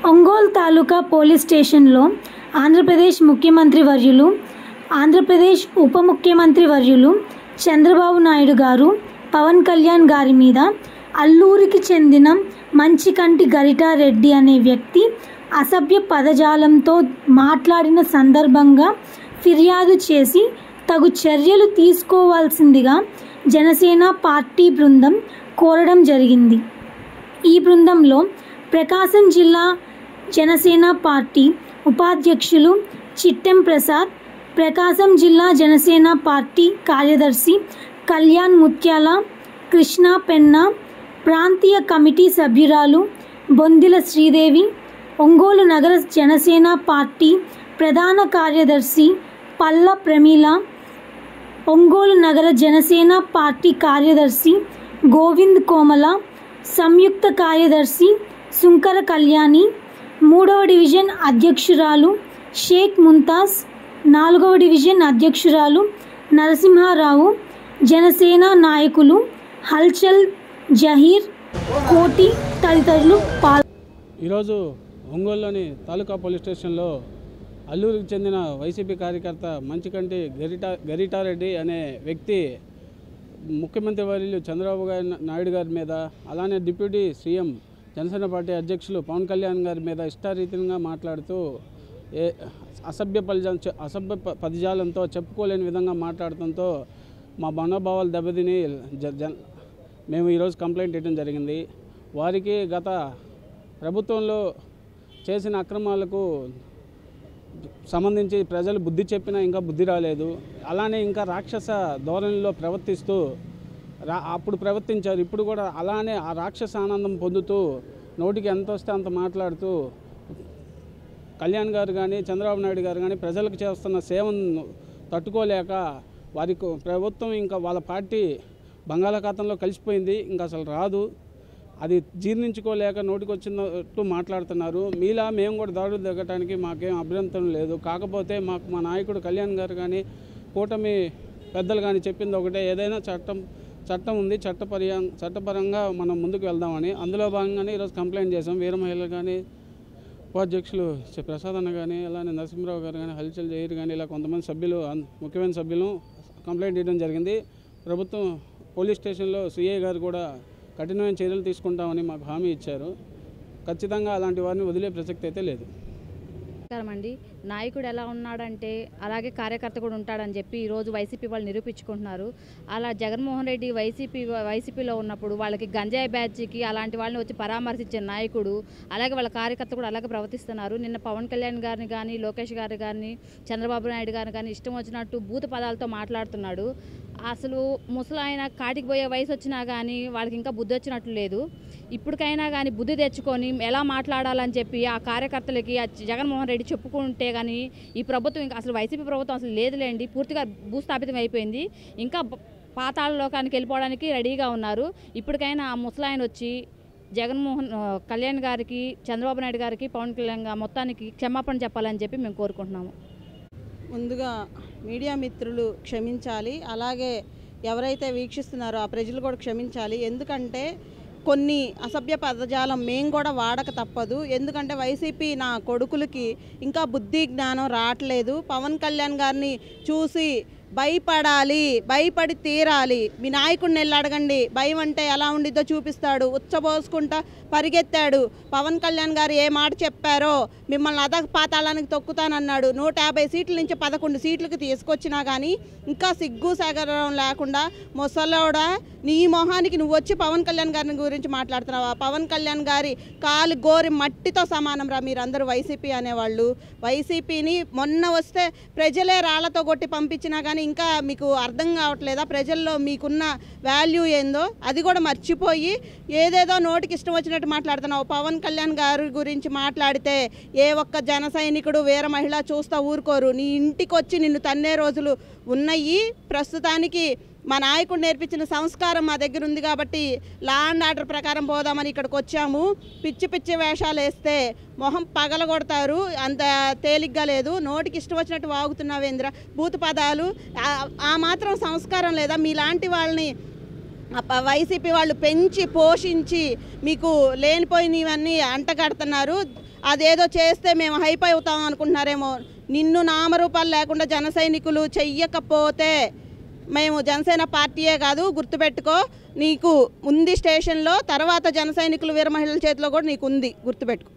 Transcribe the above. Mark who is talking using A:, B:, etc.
A: ఒంగోలు తాలూకా police స్టేషన్లో ఆంధ్రప్రదేశ్ ముఖ్యమంత్రి వర్యులు, ఆంధ్రప్రదేశ్ ఉప ముఖ్యమంత్రి వర్యులు చంద్రబాబు నాయుడు గారు పవన్ కళ్యాణ్ గారి మీద అల్లూరికి చెందిన మంచికంటి గరిటారెడ్డి అనే వ్యక్తి అసభ్య పదజాలంతో మాట్లాడిన సందర్భంగా ఫిర్యాదు చేసి తగు చర్యలు తీసుకోవాల్సిందిగా జనసేన పార్టీ బృందం కోరడం జరిగింది. ఈ బృందంలో ప్రకాశం జిల్లా జనసేన పార్టీ ఉపాధ్యక్షులు చిట్టెం ప్రసాద్, ప్రకాశం జిల్లా జనసేన పార్టీ కార్యదర్శి కళ్యాణ్ ముత్యాల, కృష్ణా పెన్నా, ప్రాంతీయ కమిటీ సభ్యురాలు బొందిల శ్రీదేవి, ఒంగోలు నగర జనసేన పార్టీ ప్రధాన కార్యదర్శి పల్ల ప్రమీల, ఒంగోలు నగర జనసేన పార్టీ కార్యదర్శి గోవింద్ కోమల, సంయుక్త కార్యదర్శి సుంకర కళ్యాణి, 3వ డివిజన్ అధ్యక్షురాలు షేక్ ముంతాజ్, 4వ డివిజన్ అధ్యక్షురాలు నరసింహారావు, జనసేన నాయకులు హల్చల్ జహీర్, కోటి తదితరులు
B: ఈరోజు ఒంగోలులోని తాలూకా పోలీస్ స్టేషన్లో అల్లూరికి చెందిన వైసీపీ కార్యకర్త మంచికంటి గరిటారెడ్డి అనే వ్యక్తి ముఖ్యమంత్రి వర్యులు చంద్రబాబు నాయుడు గారి మీద, అలానే డిప్యూటీ సీఎం జనసేన పార్టీ అధ్యక్షులు పవన్ కళ్యాణ్ గారి మీద ఇష్టారీతంగా మాట్లాడుతూ అసభ్య పదజాలంతో చెప్పుకోలేని విధంగా మాట్లాడటంతో మా మనోభావాలు దెబ్బతిని మేము ఈరోజు కంప్లైంట్ ఇవ్వడం జరిగింది. వారికి గత ప్రభుత్వంలో చేసిన అక్రమాలకు సంబంధించి ప్రజలు బుద్ధి చెప్పినా ఇంకా బుద్ధి రాలేదు. అలానే ఇంకా రాక్షస ధోరణిలో ప్రవర్తిస్తూ అప్పుడు ప్రవర్తించారు. ఇప్పుడు కూడా అలానే ఆ రాక్షస ఆనందం పొందుతూ నోటికి ఎంత వస్తే అంత మాట్లాడుతూ కళ్యాణ్ గారు కానీ చంద్రబాబు నాయుడు గారు కానీ ప్రజలకు చేస్తున్న సేవను తట్టుకోలేక వారికి ప్రభుత్వం ఇంకా వాళ్ళ పార్టీ బంగాళాఖాతంలో కలిసిపోయింది, ఇంకా అసలు రాదు, అది జీర్ణించుకోలేక నోటికి వచ్చినట్టు మాట్లాడుతున్నారు. మీలా మేము కూడా దాడులు దిగటానికి మాకేం అభ్యంతరం లేదు. కాకపోతే మాకు మా నాయకుడు కళ్యాణ్ గారు కానీ కూటమి పెద్దలు కానీ చెప్పింది ఒకటే, ఏదైనా చట్టం ఉంది, చట్టపరంగా మనం ముందుకు వెళ్దామని. అందులో భాగంగానే ఈరోజు కంప్లైంట్ చేసాం. వీర మహిళలు కానీ ఉపాధ్యక్షులు ప్రసాద్ అన్న కానీ, అలానే నరసింహరావు గారు కానీ, హల్చల్ జహీర్ కానీ, ఇలా కొంతమంది సభ్యులు ముఖ్యమైన సభ్యులు కంప్లైంట్ ఇవ్వడం జరిగింది. ప్రభుత్వం పోలీస్ స్టేషన్లో సిఐ గారు కూడా కఠినమైన చర్యలు తీసుకుంటామని మాకు హామీ ఇచ్చారు. ఖచ్చితంగా అలాంటి వారిని వదిలే ప్రసక్తి అయితే లేదు.
C: అండి, నాయకుడు ఎలా ఉన్నాడంటే అలాగే కార్యకర్త కూడా ఉంటాడని చెప్పి ఈరోజు వైసీపీ వాళ్ళు నిరూపించుకుంటున్నారు. అలా జగన్మోహన్ రెడ్డి వైసీపీలో ఉన్నప్పుడు వాళ్ళకి గంజాయి బ్యాచ్కి అలాంటి వాళ్ళని వచ్చి పరామర్శించే నాయకుడు, అలాగే వాళ్ళ కార్యకర్త కూడా అలాగే ప్రవర్తిస్తున్నారు. నిన్న పవన్ కళ్యాణ్ గారిని కానీ, లోకేష్ గారు కానీ, చంద్రబాబు నాయుడు గారిని కానీ ఇష్టం వచ్చినట్టు భూత పదాలతో మాట్లాడుతున్నాడు. అసలు ముసలాయన కాటికి పోయే వయసు వచ్చినా కానీ వాళ్ళకి ఇంకా బుద్ధి వచ్చినట్లు లేదు. ఇప్పటికైనా కానీ బుద్ధి తెచ్చుకొని ఎలా మాట్లాడాలని చెప్పి ఆ కార్యకర్తలకి జగన్మోహన్ రెడ్డి చెప్పుకుంటే కానీ ఈ ప్రభుత్వం ఇంకా అసలు వైసీపీ ప్రభుత్వం అసలు లేదులేండి, పూర్తిగా భూస్థాపితం అయిపోయింది. ఇంకా పాతాళ లోకానికి వెళ్ళిపోవడానికి రెడీగా ఉన్నారు. ఇప్పటికైనా ఆ ముసలాయన వచ్చి కళ్యాణ్ గారికి, చంద్రబాబు నాయుడు గారికి, పవన్ కళ్యాణ్ మొత్తానికి క్షమాపణ చెప్పాలని చెప్పి మేము కోరుకుంటున్నాము.
D: ముందుగా మీడియా మిత్రులు క్షమించాలి, అలాగే ఎవరైతే వీక్షిస్తున్నారో ఆ ప్రజలు కూడా క్షమించాలి. ఎందుకంటే కొన్ని అసభ్య పదజాలం మేము కూడా వాడక తప్పదు. ఎందుకంటే వైసీపీ నా కొడుకులకి ఇంకా బుద్ధి జ్ఞానం రావట్లేదు. పవన్ కళ్యాణ్ గారిని చూసి భయపడాలి, భయపడి తీరాలి. మీ నాయకుడిని వెళ్ళి అడగండి, భయం అంటే ఎలా ఉండిద్దో చూపిస్తాడు. ఉచ్చబోసుకుంటా పరిగెత్తాడు. పవన్ కళ్యాణ్ గారు ఏ మాట చెప్పారో, మిమ్మల్ని అధః పాతాళానికి తొక్కుతానన్నాడు. 150 సీట్ల నుంచి 11 సీట్లకు తీసుకొచ్చినా కానీ ఇంకా సిగ్గు సాగరం లేకుండా ముసలోడా నీ మొహానికి నువ్వు వచ్చి పవన్ కళ్యాణ్ గారిని గురించి మాట్లాడుతున్నావా? పవన్ కళ్యాణ్ గారి కాలు గోరి మట్టితో సమానం రా మీరందరూ వైసీపీ అనేవాళ్ళు. వైసీపీని మొన్న వస్తే ప్రజలే రాళ్లతో కొట్టి పంపించినా కానీ ఇంకా మీకు అర్థం కావట్లేదా ప్రజల్లో మీకున్న వాల్యూ ఏందో? అది కూడా మర్చిపోయి ఏదేదో నోటికి ఇష్టం వచ్చినట్టు మాట్లాడుతున్నావు. పవన్ కళ్యాణ్ గారి గురించి మాట్లాడితే ఏ ఒక్క జన సైనికుడు, వీర మహిళ చూస్తా ఊరుకోరు. నీ ఇంటికి వచ్చి నిన్ను తన్నే రోజులు ఉన్నాయి. ప్రస్తుతానికి మా నాయకుడు నేర్పించిన సంస్కారం మా దగ్గర ఉంది కాబట్టి లా అండ్ ఆర్డర్ ప్రకారం పోదామని ఇక్కడికి వచ్చాము. పిచ్చి పిచ్చి వేషాలు వేస్తే మొహం పగలగొడతారు, అంత తేలిగ్గా లేదు. నోటికి ఇష్టం వచ్చినట్టు వాగుతున్నావేంద్ర, భూత పదాలు. ఆ మాత్రం సంస్కారం లేదా? మీలాంటి వాళ్ళని వైసీపీ వాళ్ళు పెంచి పోషించి మీకు లేనిపోయినవన్నీ అంటగడుతున్నారు. అదేదో చేస్తే మేము హైప్ అవుతాం అనుకుంటున్నారేమో. నిన్ను నామరూపాలు లేకుండా జన సైనికులు చెయ్యకపోతే మేము జనసేన పార్టీయే కాదు, గుర్తుపెట్టుకో. నీకు ఉంది స్టేషన్లో, తర్వాత జన సైనికులు వీర మహిళల చేతిలో కూడా నీకు ఉంది, గుర్తుపెట్టుకో.